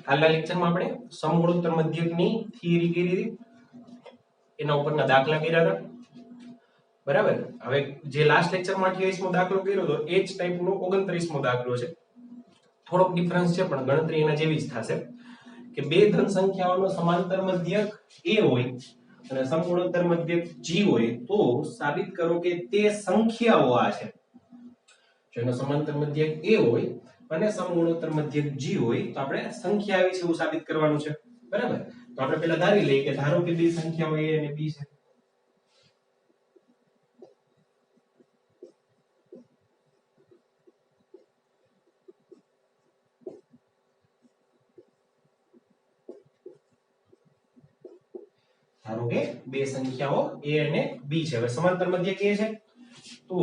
હાલના લેક્ચરમાં આપણે સમગુણોત્તર મધ્યકની થિયરી કરી હતી, એના ઉપરના દાખલા કર્યા હતા, બરાબર. હવે જે લાસ્ટ લેક્ચરમાં 28મો દાખલો કર્યો હતો એ જ ટાઈપનો 29મો દાખલો છે. થોડોક ડિફરન્સ છે પણ ગણતરી એના જેવી જ થશે કે બે ધન સંખ્યાઓનો સમાંતર મધ્યક a હોય અને સમગુણોત્તર મધ્યક g હોય તો સાબિત કરો કે તે સંખ્યાઓ આ છે. જેનો સમાંતર મધ્યક a હોય અને સમગુણોત્તર મધ્યક g હોય તો આપણે સંખ્યા આવી છે એવું સાબિત કરવાનું છે, બરાબર. તો આપણે પહેલા ધારી લઈએ કે ધારો કે બે સંખ્યાઓ a અને b છે. ધારો કે બે સંખ્યાઓ a અને b છે. હવે સમાંતર મધ્યક a છે તો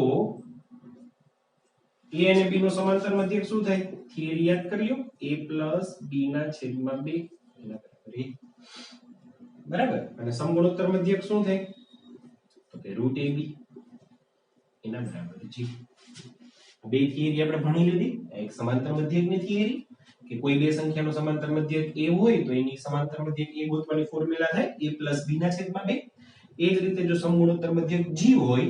a અને b નો સમાંતર મધ્યક શું થાય? થિયરી યાદ કરી લો, a + b ના છેદમાં 2 એના બરાબર 1, બરાબર. અને સમગુણોત્તર મધ્યક શું થાય? તો કે √ab એના બરાબર g. બે થિયરી આપણે ભણી લીધી. એક સમાંતર મધ્યકની થિયરી કે કોઈ બે સંખ્યાનો સમાંતર મધ્યક a હોય તો એની સમાંતર મધ્યક a ગોતવાની ફોર્મ્યુલા થાય a + b ના છેદમાં 2. એ જ રીતે જો સમગુણોત્તર મધ્યક g હોય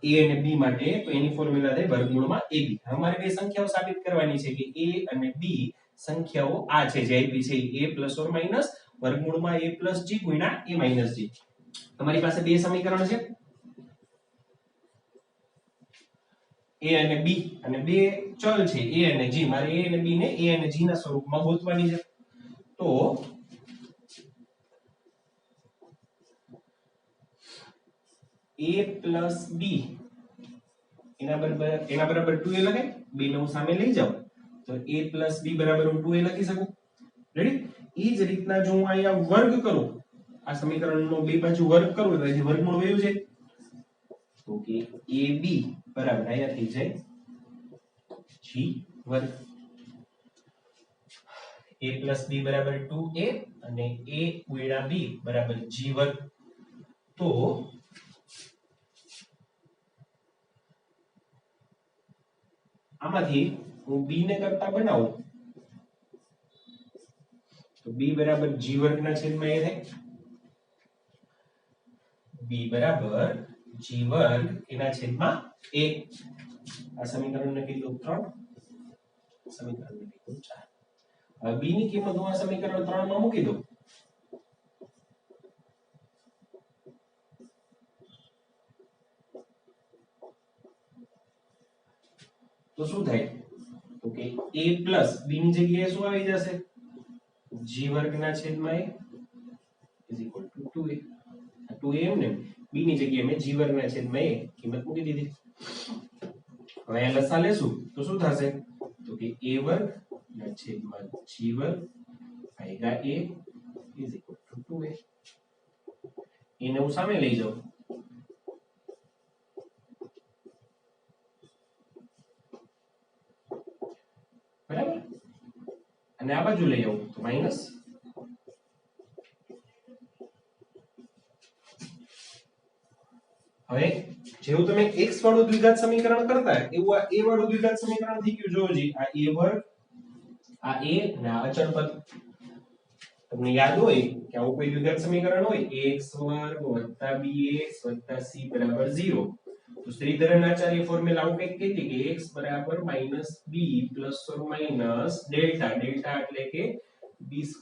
a અને b માટે તો એની ફોર્મ્યુલા થાય વર્ગમૂળમાં ab. અમારે બે સંખ્યાઓ સાબિત કરવાની છે કે a અને b સંખ્યાઓ આ છે જે આપી છે a ± વર્ગમૂળમાં a + g ગુણ્યા a - g. તમારી પાસે બે સમીકરણ છે a અને b અને બે ચલ છે a અને g. મારે a અને b ને a અને g ના સ્વરૂપમાં ગોતવાની છે. તો a + b એના બરાબર 2a લખાય. b ને હું સામે લઈ જાઉં તો a + b બરાબર હું 2a લખી શકું. રેડી? એ જ રીતના જો હું અહીંયા વર્ગ કરું, આ સમીકરણનો બે બાજુ વર્ગ કરું તો અહીંથી વર્ગમૂળ વયું જાય તો કે ab બરાબર અહીંયા થઈ જાય g વર્ગ. a + b બરાબર 2a અને a * b બરાબર g વર્ગ. તો આમાંથી હું b ને કરતા બનાવું તો b બરાબર g વર્ગ ના છેદમાં a થાય. b બરાબર g વર્ગ એના છેદમાં a. આ સમીકરણને કીધું 3, સમીકરણને કીધું 4. હવે b ની કિંમત હું આ સમીકરણ 3 માં મૂકી દઉં તો શું થાય? તો કે a + b ની જગ્યાએ શું આવી જશે? g વર્ગ ના છેદમાં a = 2a. 2a એમ ને b ની જગ્યાએ મેં g વર્ગ ના છેદમાં a કિંમત મૂકી દીધી. હવે આ લસા લેશું તો શું થશે? તો કે a વર્ગ ના છેદમાં g વર્ગ ભાગ્યા a = 2a. એને હું સામે લઈ જાઉં બરાબર, અને આ બાજુ લઈ આવું તો માઈનસ. હવે જેવું તમે x વાળું દ્વિઘાત સમીકરણ કરતા એવું આ a વાળું દ્વિઘાત સમીકરણ થઈ ગયું. જોવો જી, આ a વર્ગ, આ a અને આ અચળ પદ. તમને યાદ હોય કે આવું કોઈ દ્વિઘાત સમીકરણ હોય ax વર્ગ + bx + c = 0 તો શ્રીધરન આચાર્ય ફોર્મ્યુલા આવું કંઈક કહેતી કે x = -b ± ડેલ્ટા. ડેલ્ટા એટલે કે b² -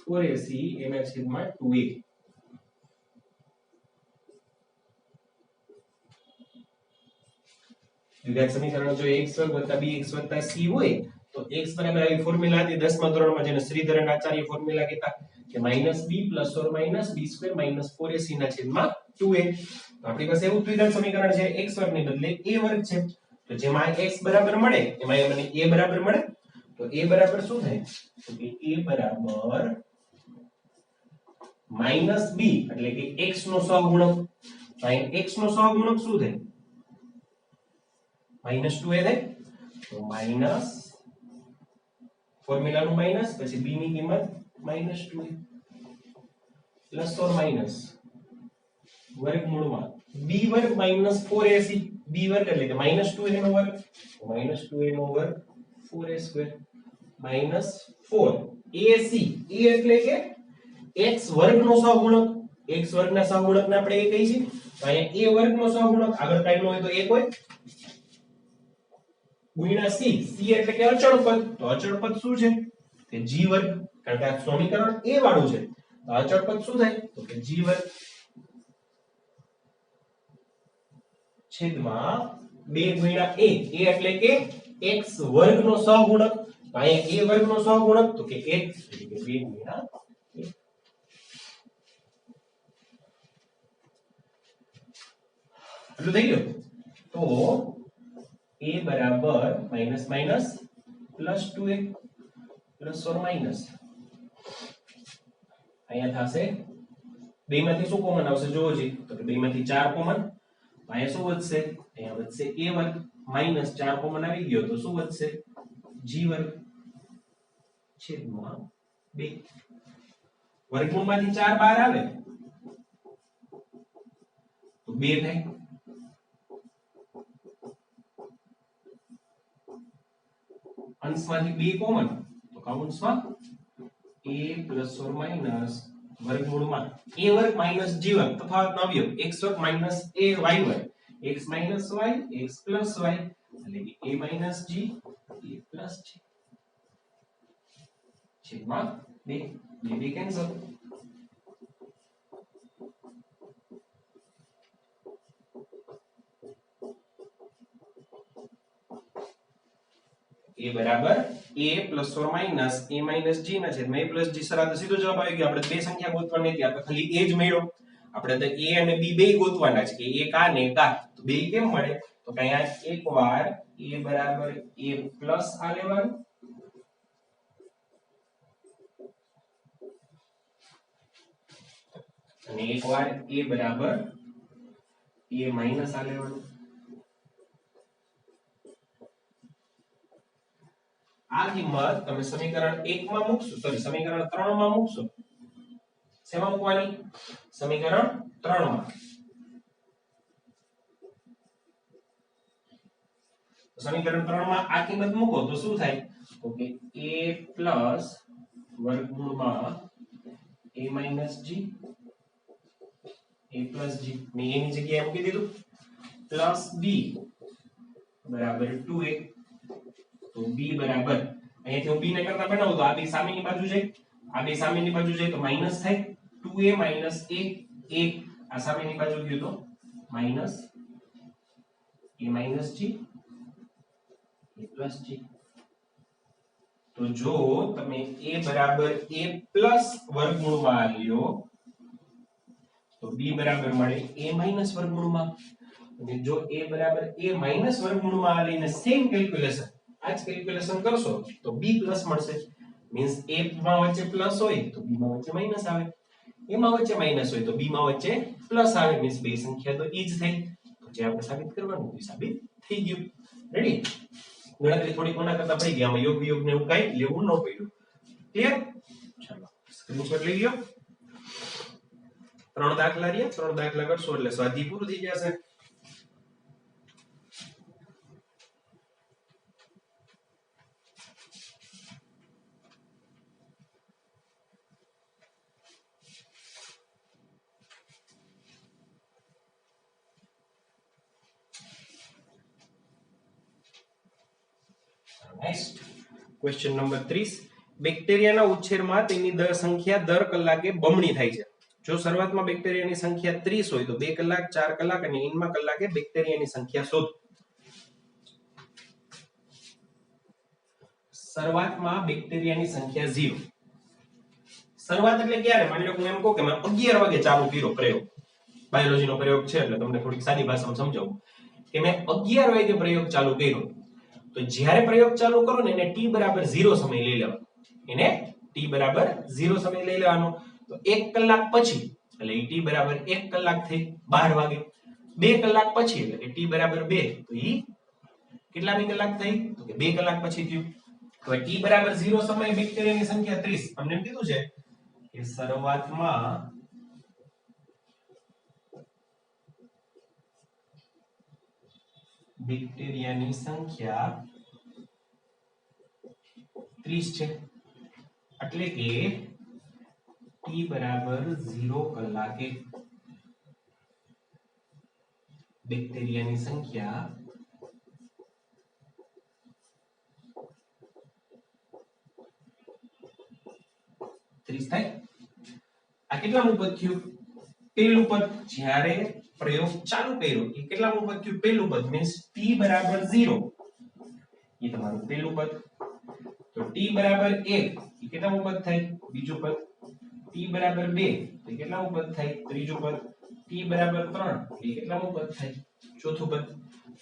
4ac એના છેદમાં 2a. દ્વિઘાત સમીકરણ જો x² + bx + c હોય તો x બરાબર આવી ફોર્મ્યુલા હતી 10મા ધોરણમાં જેને શ્રીધરન આચાર્ય ફોર્મ્યુલા કહેતા કે -b ± b² - 4ac ના છેદમાં 2a. તો આપણી પાસે એવું દ્વિઘાત સમીકરણ છે x² ની બદલે a વર્ગ છે. તો જેમાં x બરાબર મળે એમાં મને a બરાબર મળે. તો a બરાબર શું થાય? તો કે a બરાબર -b એટલે કે x નો સહગુણક. તો અહીં x નો સહગુણક શું થાય? -2a થાય. તો માઈનસ ફોર્મ્યુલાનું માઈનસ પછી b ની કિંમત -2a ± વર્ગમૂળમાં b વર્ગ - 4ac. b વર્ગ એટલે કે -2a નો વર્ગ, -2a નો વર્ગ 4a². 4 AC એ એટલે કે x વર્ગનો સહગુણક x વર્ગના સહગુણકને આપણે એ કહી છીએ તો અહીંયા a વર્ગનો સહગુણક આગળ કાઢવો હોય તો 1 હોય ગુણ્યા c c એટલે કે અચળ પદ તો અચળ પદ શું છે કે g વર્ગ કારણ કે આ સમીકરણ a વાળું છે તો અચળ પદ શું થાય તો કે g વર્ગ છેદમાં 2 ગુણ્યા a એટલે કે x વર્ગનો સહગુણક અહીંયા a વર્ગનો સહગુણક તો કે x એટલે કે 2 ગુણ્યા a એટલું થઈ ગયું તો a બરાબર minus minus plus 2a plus or minus અહીંયા થશે બે માંથી શું કોમન આવશે જોવો જી તો કે બે માંથી 4 કોમન અહીંયા શું વધશે અહીંયા વધશે a વર્ગ માઈનસ 4 કોમન આવી ગયો તો શું વધશે g વર્ગ છેદમાં 2 વર્ગમૂળમાંથી 4 બહાર આવે તો 2 થાય અંશમાંથી 2 કોમન તો કૌંસમાં a પ્લસ ઓર માઈનસ વર્ગમૂળમાં a વર્ગ માઈનસ g વર્ગ તફાવતનો અવયવ x વર્ગ માઈનસ a y વર્ગ x minus y x plus y એટલે કે a minus g a plus g છેદમાં 2 બે કેન્સલ a બરાબર a plus or minus a minus g ના છેદમાં a પ્લસ g સરાતો સીધો જવાબ આવી ગયો આપણે બે સંખ્યા ગોતવાની હતી આપણે ખાલી a જ મળ્યો આપણે તો a અને b બે ગોતવાના છે કે એક આ ને એક આ તો બે કેમ મળે તો કે અહીંયા એકવાર a બરાબર a પ્લસ આ લેવાનું અને એકવાર a બરાબર a માઈનસ આ લેવાનું આ કિંમત તમે સમીકરણ 1 માં મૂકશો સોરી સમીકરણ 3 માં મૂકશો શેમાં મૂકવાની સમીકરણ 3 માં સમીકરણ 3 માં આ કિંમત મૂકો તો શું થાય તો કે a પ્લસ વર્ગમૂળમાં a minus g a plus g મેં એની જગ્યાએ મૂકી દીધું પ્લસ b બરાબર 2a તો b બરાબર અહીંયાથી હું b ને કરતા બનાવું તો આ બે સામેની બાજુ જાય આ બે સામેની બાજુ જાય તો માઈનસ થાય 2a માઈનસ a આ સામેની બાજુ ગયું તો minus a minus g a plus g તો જો તમે a બરાબર a પ્લસ વર્ગમૂળમાં લ્યો તો b બરાબર મળે a માઈનસ વર્ગમૂળમાં અને જો a બરાબર a માઈનસ વર્ગમૂળમાં લઈને સેમ કેલ્ક્યુલેશન आज कैलकुलेशन करशो तो b प्लस મળશે मींस a માં વચ્ચે પ્લસ હોય તો b માં વચ્ચે માઈનસ આવે a માં વચ્ચે માઈનસ હોય તો b માં વચ્ચે પ્લસ આવે मींस બે સંખ્યા તો ઈ જ થઈ તો જે આપણે સાબિત કરવાનું હતું સાબિત થઈ ગયું રેડી ગણતરી થોડી કોના કરતા પડી ગઈ આમાં યોગ વિયોગ ને એવું કાઈ લેવું ન પડ્યું ક્લિયર ચાલો સ્ક્રીનશોટ લઈ લ્યો ત્રણ દાખલા રહ્યા ત્રણ દાખલા કરશો એટલે સ્વાધ્યાય પૂરું થઈ જશે नेक्स्ट क्वेश्चन नंबर 30 બેક્ટેરિયાના ઉછેરમાં તેની દર સંખ્યા દર કલાકે બમણી થાય છે જો શરૂઆતમાં બેક્ટેરિયાની સંખ્યા 30 હોય તો 2 કલાક 4 કલાક અને એન્ડમાં કલાકે બેક્ટેરિયાની સંખ્યા શોધો શરૂઆતમાં બેક્ટેરિયાની સંખ્યા 0 શરૂઆત એટલે ક્યારે માની લો હું એમ કહું કે મેં 11 વાગે ચાલુ કર્યો પ્રયોગ બાયોલોજીનો પ્રયોગ છે એટલે તમને થોડીક સાદી ભાષામાં સમજાવું કે મેં 11 વાગે પ્રયોગ ચાલુ કર્યો तो જ્યારે પ્રયોગ ચાલુ કરો ને એને t બરાબર 0 સમય લઈ લેવાનો એને t બરાબર 0 સમય લઈ લેવાનો તો 1 કલાક પછી એટલે t બરાબર 1 કલાક થઈ 12 વાગે 2 કલાક પછી એટલે કે t બરાબર 2 તો ઈ કેટલામી કલાક થઈ તો કે 2 કલાક પછી થયું તો t બરાબર 0 સમયે બેક્ટેરિયાની સંખ્યા 30 અમને કીધું છે કે શરૂઆતમાં બેક્ટેરિયાની સંખ્યા 30 છે એટલે કે t બરાબર 0 કલાકે બેક્ટેરિયાની સંખ્યા 30 થાય. આ કેટલામું પદ થયું? પહેલું પદ. જ્યારે પ્રયોગ ચાલુ કર્યો એ કેટલામું પદ થયું? પહેલું પદ. મીન્સ t બરાબર 0 એ તમારું પહેલું પદ. તો t બરાબર 1 એ કેટલામું પદ થાય? બીજું પદ. t બરાબર 2 એ કેટલામું પદ થાય? ત્રીજું પદ. t બરાબર 3 એ કેટલામું પદ થાય? ચોથું પદ.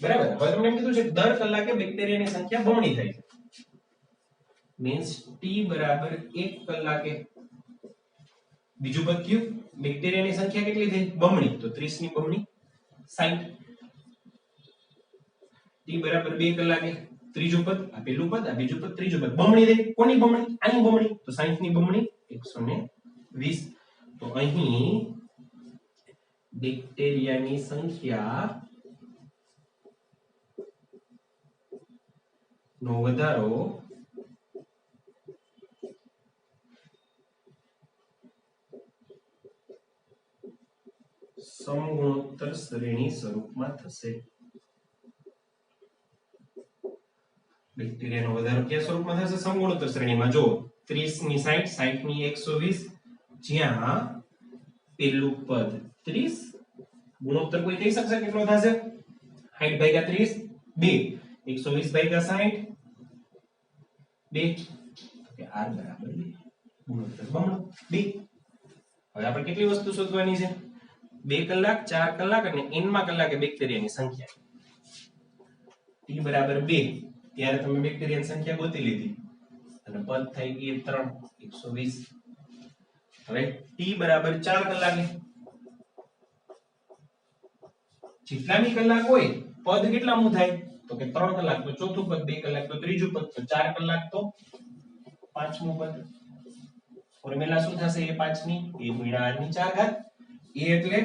બરાબર. હવે તમને એમ કીધું છે કે દર કલાકે બેક્ટેરિયાની સંખ્યા બમણી થાય છે. મીન્સ t બરાબર 1 કલાકે બીજું પદ કયું? બેક્ટેરિયાની સંખ્યા કેટલી થઈ? બમણી. તો 30 ની બમણી 60. t બરાબર 2 કલાકે ત્રીજું પદ. આ પહેલું પદ, આ બીજું પદ, ત્રીજું પદ. બમણી થઈ. કોની બમણી? આની બમણી. તો 60 ની બમણી 120. તો અહીં બેક્ટેરિયાની સંખ્યા નો વધારો સમગુણોત્તર શ્રેણી સ્વરૂપમાં થશે. બેક્ટેરિયાનો વધારો કયા સ્વરૂપમાં થશે? સમગુણોત્તર શ્રેણીમાં. જો 30 ની 60, 60 ની 120, જ્યાં પહેલું પદ 30, ગુણોત્તર કોઈ કહી શકશે કેટલો થશે? 60 ભાગ્યા 30 2, 120 ભાગ્યા 60 2, કે r બરાબર 2. ગુણોત્તર બમણો 2. હવે આપણે કેટલી વસ્તુ શોધવાની છે? 2 કલાક, 4 કલાક અને n માં કલાકે બેક્ટેરિયાની સંખ્યા. t બરાબર 2 ત્યારે તમે બેક્ટેરિયાની સંખ્યા ગોતી લીધી અને પદ થઈ ગઈ 3 120. હવે t બરાબર 4 કલાકે જેટલાની કલાક હોય પદ કેટલામું થાય? તો કે 3 કલાક તો ચોથું પદ, 2 કલાક તો ત્રીજું પદ, તો 4 કલાક તો પાંચમું પદ. ફોર્મ્યુલા શું થશે? એ 5 ની a ગુણ્યા r ની 4 ઘાત. a એટલે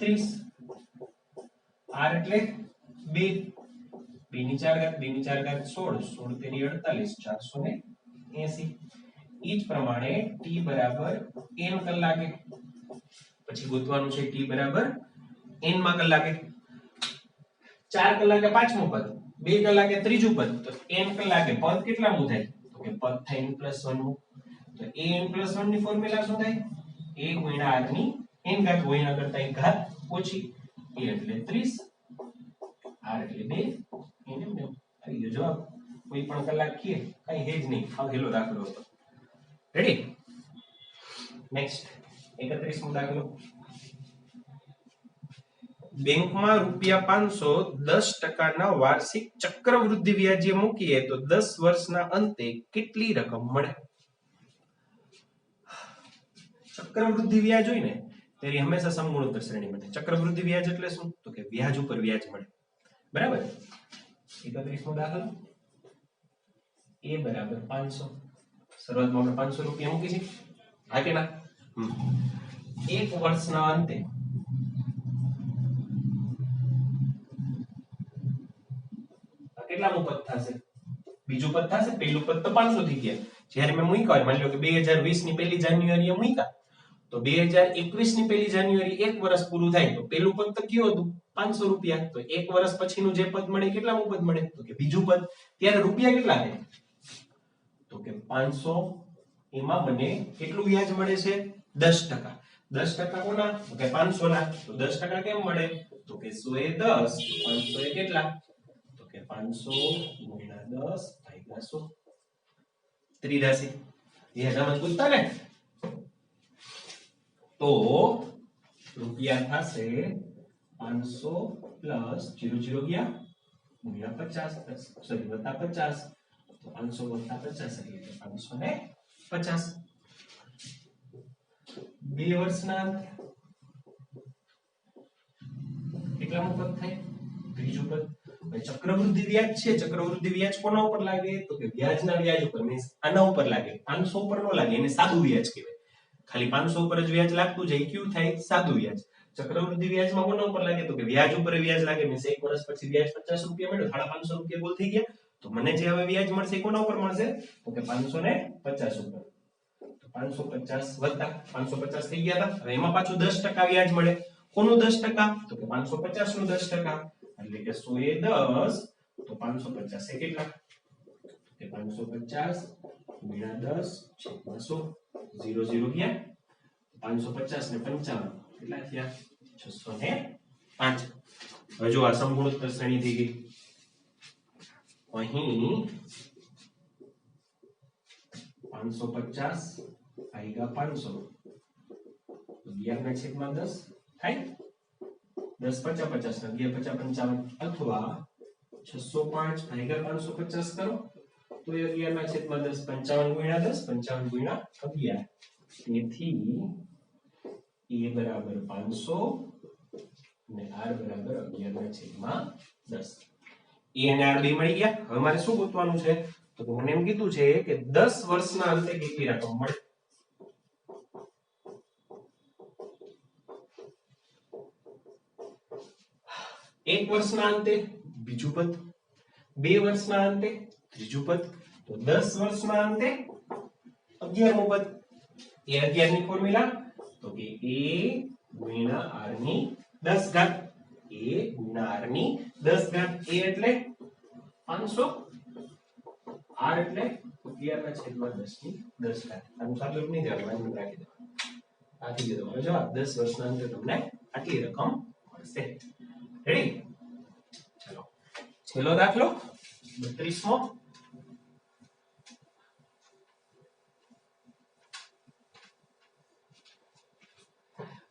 30, r એટલે 2, 2 ની 4 ઘાત, 2 ની 4 ઘાત 16, 16 તેરી 48, 480. ઈ જ પ્રમાણે t બરાબર n કલાકે પછી ગોતવાનું છે t બરાબર n માં કલાકે. 4 કલાકે પાંચમું પદ, 2 કલાકે ત્રીજું પદ, તો n કલાકે પદ કેટલામું થાય? તો કે પદ થાય n+1 નું. તો an+1 ની ફોર્મ્યુલા શું થાય? a ગુણ્યા r ની n ઘાત હોય એના કરતા એક ઘાત ઓછી. a એટલે 30, r એટલે 2, એને આવી ગયો જવાબ. કોઈ પણ કલાક કીએ કઈ હેજ નહીં, આવ હેલો દાખલો હતો. રેડી? નેક્સ્ટ 31મો દાખલો. બેંકમાં ₹500 10% વાર્ષિક ચક્રવૃદ્ધિ વ્યાજે મૂકીએ તો 10 વર્ષના અંતે કેટલી રકમ મળે? ચક્રવૃદ્ધિ વ્યાજ હોય ને તેની હંમેશા સમગુણોત્તર શ્રેણી બને. ચક્રવૃદ્ધિ વ્યાજ એટલે શું? તો કે વ્યાજ ઉપર વ્યાજ મળે. બરાબર? 31મો દાખલો. a બરાબર 500. શરૂઆતમાં આપણે 500 રૂપિયા મૂકી છે. હા કે ના? એક વર્ષના અંતે કેટલામું પદ થશે? બીજું પદ થશે. પહેલું પદ તો 500 થઈ ગયા. જ્યારે મેં મૂક્યા, માની લો કે 2020 ની 1 જાન્યુઆરીએ મૂક્યા, તો 2021 ની 1 જાન્યુઆરી એક વર્ષ પૂરું થાય તો પહેલું પદ તો કયું હતું? 500 રૂપિયા. તો એક વર્ષ પછીનું જે પદ મળે કેટલામું પદ મળે? તો કે બીજું પદ. ત્યારે રૂપિયા કેટલા થાય? તો કે 500. એમાં મને કેટલું વ્યાજ મળે છે? 10%. 10% કોના? તો કે 500 ના. તો 10% કેમ મળે? તો કે 100 એ 10, 500 એ કેટલા? તો કે 500 ગુણ્યા 10 ભાગ્યા 100. 83. એ હજામાં પૂછતા ને તો રૂપિયા થશે 500 પ્લસ 0 ગયા ગુણ્યા 50, સોરી વત્તા 50. તો 500 વત્તા 50 એટલે 550. 2 વર્ષના અંતે કેટલામું પદ થાય? ત્રીજું પદ. ચક્રવૃદ્ધિ વ્યાજ છે. ચક્રવૃદ્ધિ વ્યાજ કોના ઉપર લાગે? તો કે વ્યાજના વ્યાજ ઉપર. મીન્સ આના ઉપર લાગે. 500 ઉપર ન લાગે. એને સાદું વ્યાજ કહેવાય. ખાલી 500 ઉપર જ વ્યાજ લાગતું જાય કયું થાય? સાદું વ્યાજ. ચક્રવૃદ્ધિ વ્યાજમાં કોના ઉપર લાગે? તો કે વ્યાજ ઉપર વ્યાજ લાગે. મીન્સ એક વર્ષ પછી વ્યાજ 50 રૂપિયા મળ્યો, 550 રૂપિયા બોલ થઈ ગયા. તો મને જે હવે વ્યાજ મળશે કોના ઉપર મળશે તો કે 550 ઉપર. તો 550 વત્તા 550 થઈ ગયા હતા. હવે એમાં પાછું 10% વ્યાજ મળે. કોનું 10%? તો કે 550 નું 10%. એટલે કે 100 એ 10 તો 550 એ કેટલા? કે 550 ગુણ્યા 10 છેદમાં 100 0 0 ગયા 550 ને 55 કેટલા થયા 605. હવે જો આ સમગુણોત્તર શ્રેણી થઈ ગઈ. અહીં 550 ભાગ્યા 500 11 ના છેદમાં 10 થાય 10 50 50 ને 2 50 55 અથવા 605 ભાગ્યા 550 કરો તો 11 ના છેદમાં 10 55 ગુણ્યા 10 55 ગુણ્યા 11 તેથી a બરાબર 500 અને r બરાબર 11 ના છેદમાં 10. a અને r બે મળી ગયા. હવે મારે શું ગોતવાનું છે તો મને એમ કીધું છે કે 10 વર્ષના અંતે કેટલી રકમ મળે. એક વર્ષના અંતે બીજું પદ, 2 વર્ષના અંતે ત્રીજું પદ, તો 10 વર્ષના અંતે 11મું પદ. એ 11 ની ફોર્મ્યુલા તો કે a ગુણ્યા r ની 10 ઘાત. a ગુણ્યા r ની 10 ઘાત. a એટલે 500, r એટલે 11 ના છેદમાં 10 ની 10 ઘાત. આનું સાદુરૂપ નહીં દેવાનું, રાખી દેવાનું. આથી જ તમારો જવાબ 10 વર્ષના અંતે તમને આટલી રકમ મળશે. રેડી? ચલો છેલ્લો દાખલો 32મો.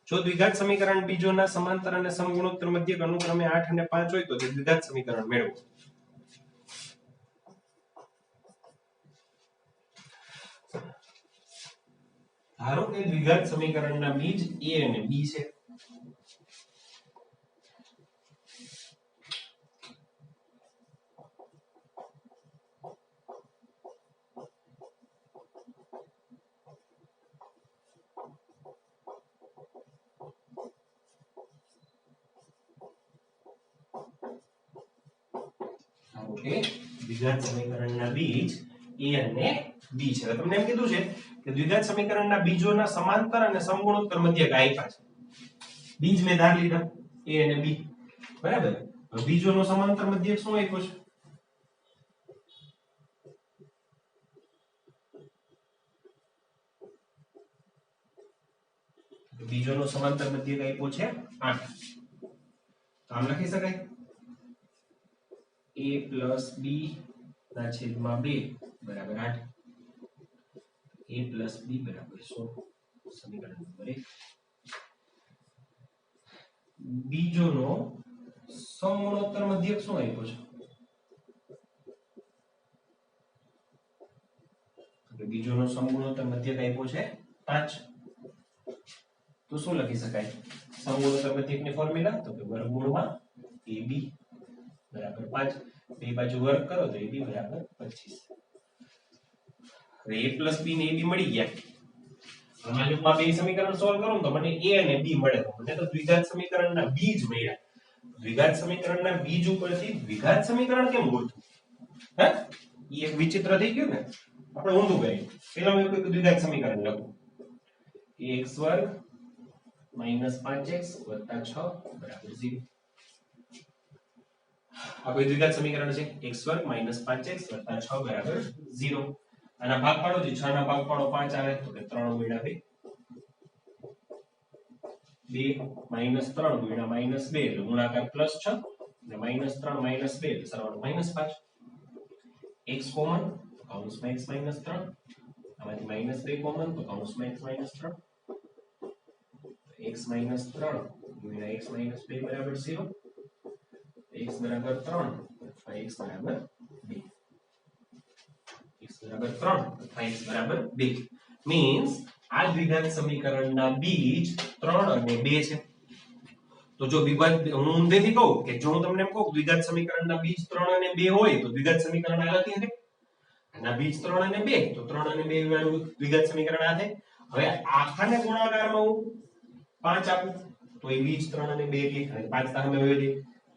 જો દ્વિઘાત સમીકરણ બીજોના સમાંતર અને સમગુણોત્તર મધ્યક અનુક્રમે 8 અને 5 હોય તો તે દ્વિઘાત સમીકરણ મેળવો. ધારો કે દ્વિઘાત સમીકરણના બીજ a અને b છે. દ્વિઘાત સમીકરણના બીજ a અને b છે. તમને એમ કીધું છે કે દ્વિઘાત સમીકરણના બીજોના સમાંતર અને સમગુણોત્તર મધ્યક આપ્યા છે. બીજ મેં ધાર લીધા a અને b, બરાબર. બીજોનો સમાંતર મધ્યક શું આપ્યો છે? બીજોનો સમાંતર મધ્યક આપ્યો છે 8. આમ લખી શકાય a plus b ના છેદમાં 2 બરાબર 8. a plus b બરાબર 100. સમીકરણ નંબર 1. બીજોનો સમગુણોત્તર મધ્યક શું આપ્યો છે? બીજોનો સમગુણોત્તર મધ્યક આપ્યો છે 5. તો શું લખી શકાય સમગુણોત્તર મધ્યકની ફોર્મ્યુલા? તો કે વર્ગમૂળમાં ab બરાબર 5. બે બાજુ વર્ગ કરો તો ab બરાબર 25. હવે a plus b ને ab મળી ગયા. આમાં જો બે સમીકરણ સોલ્વ કરું તો મને a અને b મળે. તો મને તો દ્વિઘાત સમીકરણના બીજ મળ્યા. દ્વિઘાત સમીકરણના બીજ ઉપરથી દ્વિઘાત સમીકરણ કેમ ગોતવું? હે, એ એક વિચિત્ર થઈ ગયું ને. આપણે ઊંધું કર્યું. પહેલા મેં કોઈ દ્વિઘાત સમીકરણ લખું. x વર્ગ minus 5x વત્તા 6 બરાબર 0. આ કોઈ દ્વિઘાત સમીકરણ છે. x વર્ગ minus 5x વત્તા 6 બરાબર 0. આના ભાગફાડો જે 6 ના ભાગફાડો 5 આવે તો કે 3 ગુણ્યા 2 minus 3 ગુણ્યા minus 2 એટલે ગુણાકાર plus 6 અને minus 3 minus 2 એટલે સરવાળો minus 5. x કોમન તો કૌંસમાં x minus 3, આમાંથી minus 2 કોમન તો કૌંસમાં x minus 3. x minus 3 ગુણ્યા x minus 2 બરાબર 0. x બરાબર 3 અથવા x બરાબર 2. x બરાબર 3 અથવા x બરાબર 2 મીન્સ આ દ્વિઘાત સમીકરણના બીજ 3 અને 2 છે. તો જો વિભાગ હું ઊંધેથી કહું કે જો હું તમને એમ કહું દ્વિઘાત સમીકરણના બીજ 3 અને 2 હોય તો દ્વિઘાત સમીકરણ આ લખી શકે. આના બીજ 3 અને 2 તો 3 અને 2 વાળું દ્વિઘાત સમીકરણ આ થાય. હવે આખાને ગુણાકારમાં હું 5 આપું તો એ બીજ 3 અને 2 એટલે 5 સામે હોય દે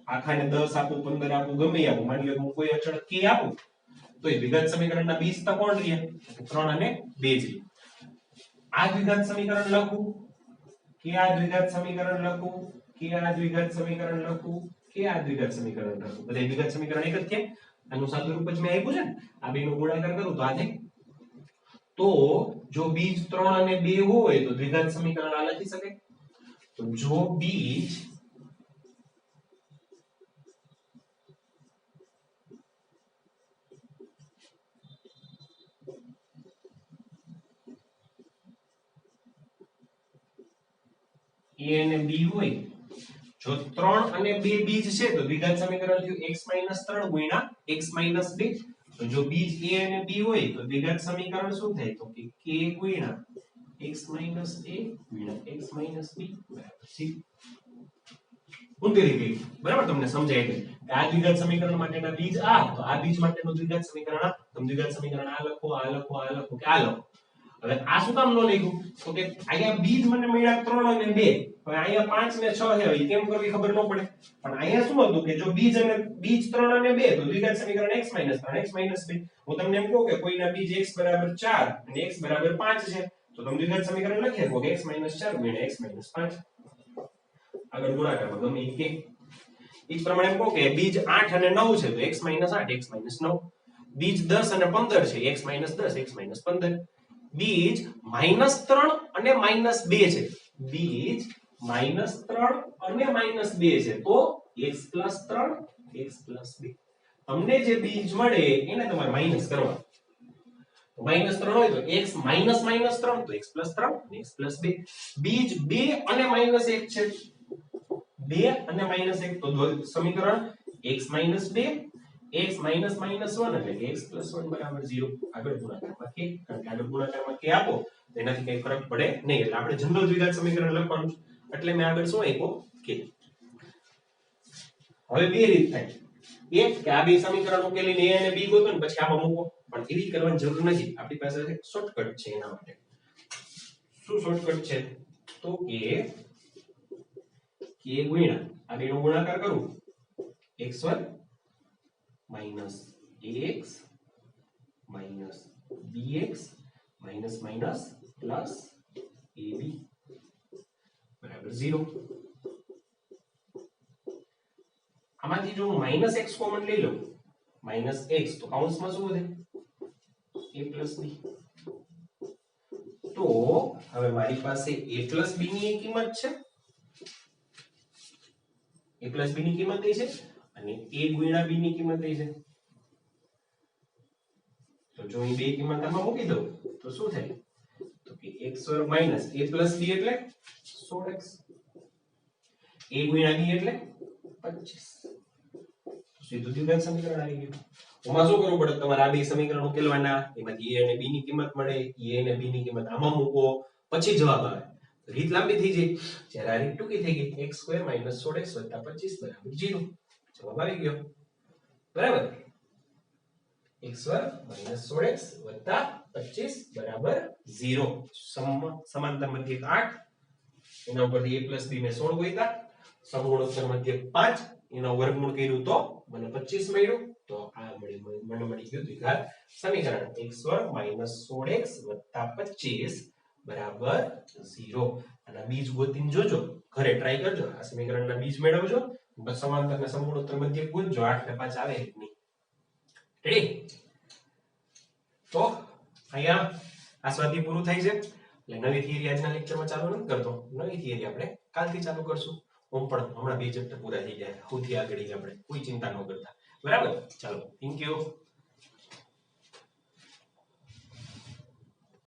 આખાને 10 આપું 15 આપું ગમે આપું માની લો હું કોઈ અચળ k આપું તો એ દ્વિઘાત સમીકરણના બીજ તો કોણ રહ્યા 3 અને 2 જ આ દ્વિઘાત સમીકરણ લખું કે આ દ્વિઘાત સમીકરણ લખું કે આ દ્વિઘાત સમીકરણ લખું કે આ દ્વિઘાત સમીકરણ લખું બધા દ્વિઘાત સમીકરણ એક જ છે આનું સાદું રૂપ જ મેં આપ્યું છે ને આ બેનો ગુણાકાર કરું તો આ થાય તો જો બીજ 3 અને 2 હોય તો દ્વિઘાત સમીકરણ આ લખી શકાય તો જો બીજ a અને b હોય જો 3 અને 2 બીજ છે તો દ્વિઘાત સમીકરણ થયું x - 3 ગુણ્યા x - 2 તો જો બીજ a અને b હોય તો દ્વિઘાત સમીકરણ શું થાય તો કે k ગુણ્યા x - a ગુણ્યા x - b બરાબર c ઊંધી રીતે બરાબર તમને સમજાય એટલે આ દ્વિઘાત સમીકરણ માટેના બીજ આ તો આ બીજ માટેનું દ્વિઘાત સમીકરણ આ તમે દ્વિઘાત સમીકરણ આ લખો આ લખો આ લખો કે આ લખો હવે આ શું કામ ન લખ્યું તો કે અહીંયા બીજ મને મળ્યા 3 અને 2 હવે અહીંયા 5 ને 6 છે કેમ કરવી ખબર ન પડે પણ અહીંયા શું હતું કે જો બીજ 3 અને 2 તો દ્વિઘાત સમીકરણ x - 3 x - 2 હું તમને એમ કહું કે કોઈના બીજ x = 4 અને x = 5 છે તો તમે દ્વિઘાત સમીકરણ લખી શકો કે x - 4 ગુણ્યા x - 5 આગળ ગુણાકારમાં ગમે એ કે ઈ પ્રમાણે એમ કહો કે બીજ 8 અને 9 છે તો x - 8 x - 9 બીજ 10 અને 15 છે x - 10 x - 15 બીજ -3 અને -2 છે બીજ -3 અને -2 છે તો x + 3 x + 2 તમને જે બીજ મળે એને તમારે માઈનસ કરવા -3 હોય તો x - -3 તો x + 3 અને x + 2 બીજ 2 અને -1 છે 2 અને -1 તો સમીકરણ x - 2 x - -1 એટલે કે x + 1 બરાબર 0 આગળ ગુણાકારમાં k કારણ કે આગળ ગુણાકારમાં k આપો તો એનાથી કઈ ફરક પડે નહીં એટલે આપણે જનરલ દ્વિઘાત સમીકરણ લખવાનું એટલે મેં આગળ શું આપ્યો k હવે બે રીત થાય એક કે આ બે સમીકરણ ઉકેલીને a અને b ગોતો ને પછી આમાં મૂકો પણ એવી કરવાની જરૂર નથી આપણી પાસે એક શોર્ટકટ છે એના માટે શું શોર્ટકટ છે તો કે k ગુણ્યા આ બેનો ગુણાકાર કરું x1 minus ax minus bx minus minus plus ab બરાબર 0 આમાંથી જો હું -x કોમન લઈ લઉં -x તો કૌંસમાં શું વધે a plus b તો હવે મારી પાસે a plus b ની કિંમત છે a plus b ની કિંમત એ છે અને a ગુણ્યા b ની કિંમત એ છે તો જો અહીં બે કિંમત આમાં મૂકી દઉં તો શું થાય તો કે x² - a plus b એટલે 16x a ગુણ્યા b એટલે 25 સીધું દ્વિઘાત સમીકરણ આવી ગયું આમાં શું કરવું પડે તમારે આ બે સમીકરણ ઉકેલવાના એમાંથી a અને b ની કિંમત મળે a અને b ની કિંમત આમાં મૂકો પછી જવાબ આવે રીત લાંબી થઈ જાય જ્યારે આ રીત ટૂંકી થઈ ગઈ x² - 16x + 25 બરાબર 0 જવાબ આવી ગયો બરાબર x² - 16x + 25 બરાબર 0 સમાંતર મધ્યક 8 એના ઉપરથી a + b મેં 16 ગોત્યા સમગુણોત્તર મધ્યક 5 એનો વર્ગમૂળ કર્યું તો મને 25 મળ્યું તો આ મને મળી ગયું દ્વિઘાત સમીકરણ x² - 16x + 25 બરાબર 0 અને બીજ ગોતીને જોજો ઘરે ટ્રાય કરજો આ સમીકરણના બીજ મેળવજો બસ સમાંતર અને સમગુણોત્તર મધ્યક ગોતજો 8 ને 5 આવે કે નહીં રેડી તો અહીંયા આ સ્વાધ્યાય પૂરું થાય છે એટલે નવી થિયરી આજના લેક્ચરમાં ચાલુ નથી કરતો નવી થિયરી આપણે કાલથી ચાલુ કરશું હું પણ હમણાં બે ચેપ્ટર પૂરા થઈ જાય સૌથી આગળ આપણે કોઈ ચિંતા ન કરતા બરાબર ચાલો થેન્ક યુ